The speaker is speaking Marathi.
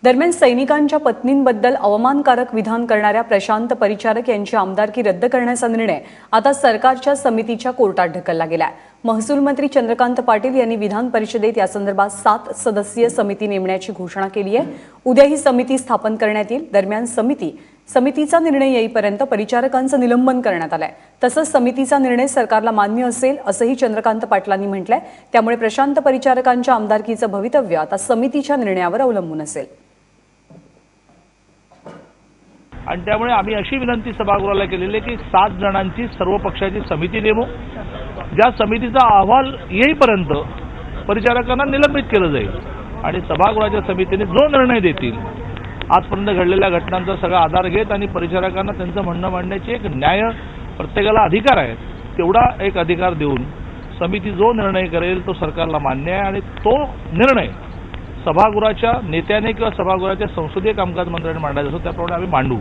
दरम्यान सैनिकांच्या पत्नींबद्दल अवमानकारक विधान करणाऱ्या प्रशांत परिचारक यांची आमदारकी रद्द करण्याचा निर्णय आता सरकारच्या समितीच्या कोर्टात ढकलला गेलाय। महसूल मंत्री चंद्रकांत पाटील यांनी विधान परिषदेत यासंदर्भात 7 सदस्यीय समिती नेमण्याची घोषणा केली आहे। उद्या ही समिती स्थापन करण्यात येईल। दरम्यान समितीचा निर्णय येईपर्यंत परिचारकांचं निलंबन करण्यात आलंय। तसंच समितीचा निर्णय सरकारला मान्य असेल असंही चंद्रकांत पाटलांनी म्हटलंय। त्यामुळे प्रशांत परिचारकांच्या आमदारकीचं भवितव्य आता समितीच्या निर्णयावर अवलंबून असेल। आणि त्यामुळे आम्ही अशी विनंती सभागृहाला केलेली आहे की 7 जणांची सर्व पक्षाची समिती नेमू। ज्या समितीचा अहवाल येईपर्यंत परिचारकांना निलंबित केलं जाईल आणि सभागृहाच्या समितीने जो निर्णय देतील आजपर्यंत घडलेल्या घटनांचा सगळा आधार घेत आणि परिचारकांना त्यांचं म्हणणं मांडण्याची एक न्याय प्रत्येकाला अधिकार आहे, तेवढा एक अधिकार देऊन समिती जो निर्णय करेल तो सरकारला मान्य आहे आणि तो निर्णय सभागृहाच्या नेत्याने किंवा सभागृहाच्या संसदीय कामकाज मंत्र्यांनी मांडायचा असतो, त्याप्रमाणे आम्ही मांडू।